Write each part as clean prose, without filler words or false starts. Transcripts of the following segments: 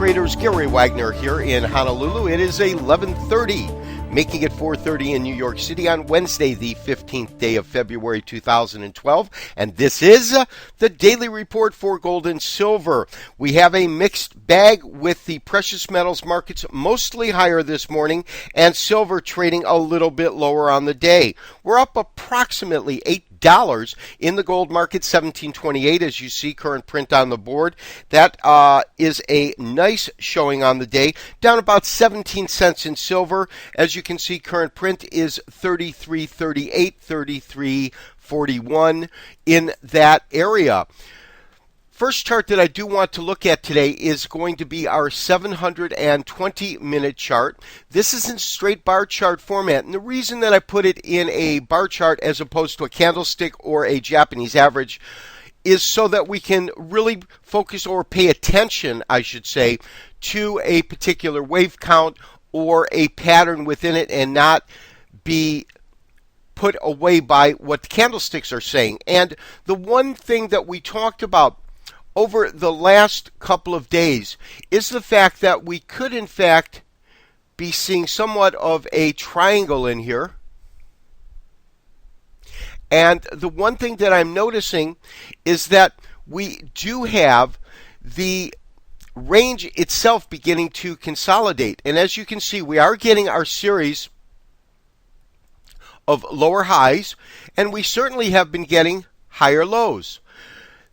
traders, Gary Wagner here in Honolulu. It is 11:30, making it 4:30 in New York City on Wednesday, the 15th day of February 2012. And this is the Daily Report for Gold and Silver. We have a mixed bag with the precious metals markets mostly higher this morning and silver trading a little bit lower on the day. We're up approximately $8 in the gold market, 1728, as you see, current print on the board. That is a nice showing on the day. Down about 17 cents in silver. As you can see, current print is 33.38, 33.41 in that area. First chart that I do want to look at today is going to be our 720-minute chart. This is in straight bar chart format, and the reason that I put it in a bar chart as opposed to a candlestick or a Japanese average is so that we can really focus or pay attention, I should say, to a particular wave count or a pattern within it and not be put away by what the candlesticks are saying. And the one thing that we talked about over the last couple of days is the fact that we could in fact be seeing somewhat of a triangle in here. And the one thing that I'm noticing is that we do have the range itself beginning to consolidate. And as you can see, we are getting our series of lower highs, and we certainly have been getting higher lows.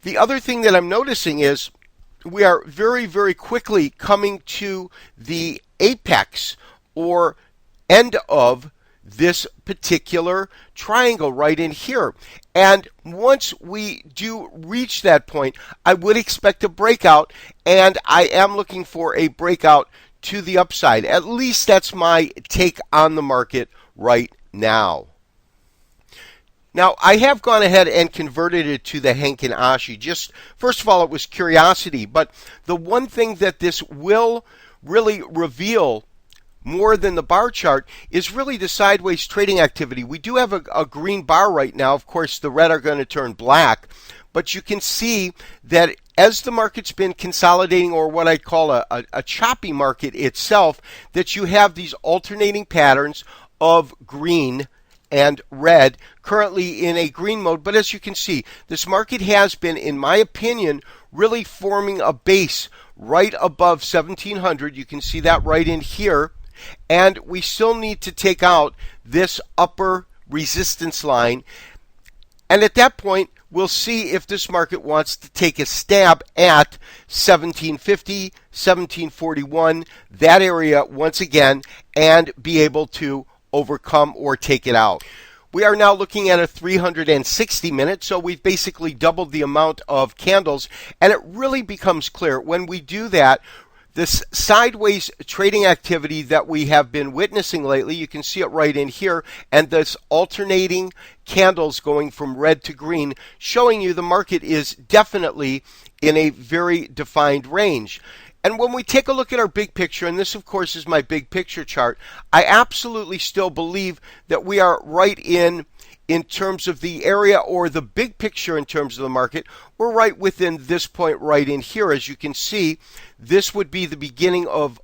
The other thing that I'm noticing is we are very, very quickly coming to the apex or end of this particular triangle right in here. And once we do reach that point, I would expect a breakout, and I am looking for a breakout to the upside. At least that's my take on the market right now. Now, I have gone ahead and converted it to the Heikin Ashi. Just, first of all, it was curiosity, but the one thing that this will really reveal more than the bar chart is really the sideways trading activity. We do have a green bar right now. Of course, the red are going to turn black, but you can see that as the market's been consolidating, or what I call a choppy market itself, that you have these alternating patterns of green and red, currently in a green mode. But as you can see, this market has been, in my opinion, really forming a base right above 1700. You can see that right in here. And we still need to take out this upper resistance line. And at that point, we'll see if this market wants to take a stab at 1750, 1741, that area once again, and be able to overcome or take it out. We are now looking at a 360 minute, so we've basically doubled the amount of candles, and it really becomes clear when we do that. This sideways trading activity that we have been witnessing lately, you can see it right in here, and this alternating candles going from red to green, showing you the market is definitely in a very defined range. And when we take a look at our big picture, and this of course is my big picture chart, I absolutely still believe that we are right in terms of the area, or the big picture in terms of the market. We're right within this point right in here. As you can see, this would be the beginning of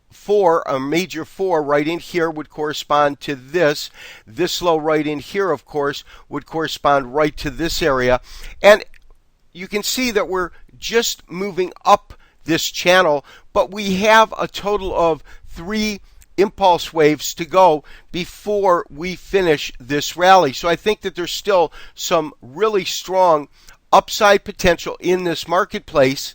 a major four right in here would correspond to this. This low right in here, of course, would correspond right to this area. And you can see that we're just moving up this channel, but we have a total of 3 impulse waves to go before we finish this rally. So I think that there's still some really strong upside potential in this marketplace.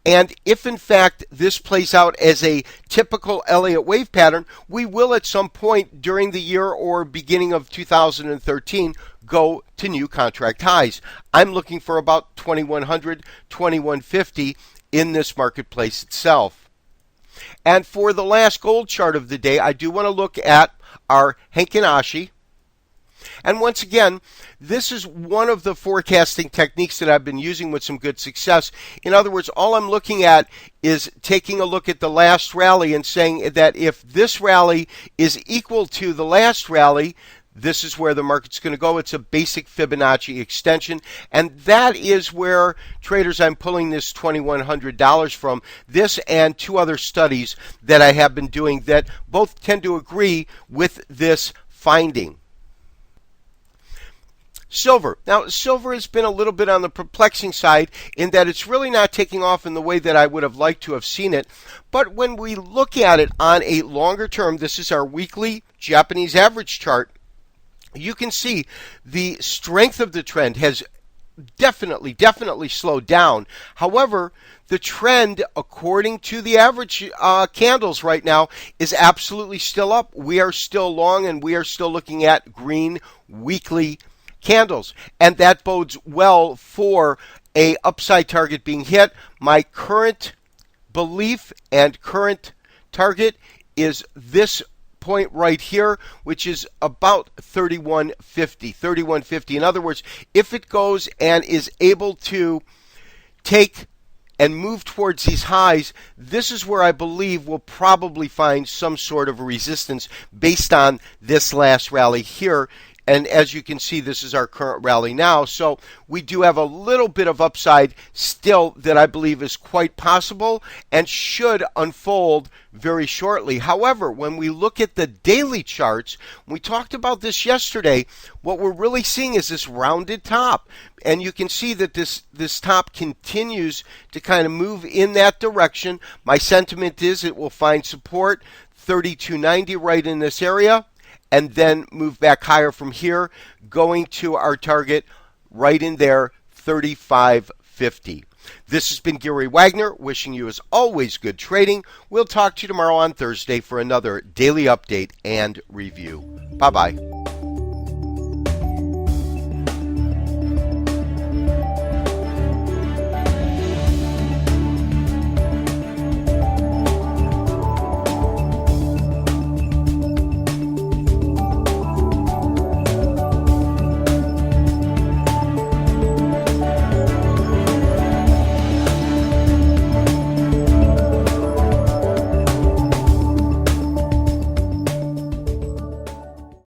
And if in fact this plays out as a typical Elliott wave pattern, we will at some point during the year or beginning of 2013 go to new contract highs. I'm looking for about 2100, 2150 in this marketplace itself. And for the last gold chart of the day, I do want to look at our Heikin Ashi. And once again, this is one of the forecasting techniques that I've been using with some good success. In other words, all I'm looking at is taking a look at the last rally and saying that if this rally is equal to the last rally, this is where the market's going to go. It's a basic Fibonacci extension, and that is where, traders, I'm pulling this $2,100 from. This and two other studies that I have been doing that both tend to agree with this finding. Silver. Now, silver has been a little bit on the perplexing side in that it's really not taking off in the way that I would have liked to have seen it. But when we look at it on a longer term, this is our weekly Japanese average chart, you can see the strength of the trend has definitely slowed down. However, the trend, according to the average candles right now, is absolutely still up. We are still long, and we are still looking at green weekly candles, and that bodes well for a upside target being hit. My current belief and current target is this point right here, which is about 3150. In other words, if it goes and is able to take and move towards these highs, this is where I believe we'll probably find some sort of resistance based on this last rally here. And as you can see, this is our current rally now. So we do have a little bit of upside still that I believe is quite possible and should unfold very shortly. However, when we look at the daily charts, we talked about this yesterday, what we're really seeing is this rounded top. And you can see that this top continues to kind of move in that direction. My sentiment is it will find support 3290 right in this area, and then move back higher from here, going to our target right in there, 3550. This has been Gary Wagner, wishing you as always good trading. We'll talk to you tomorrow on Thursday for another daily update and review. Bye-bye.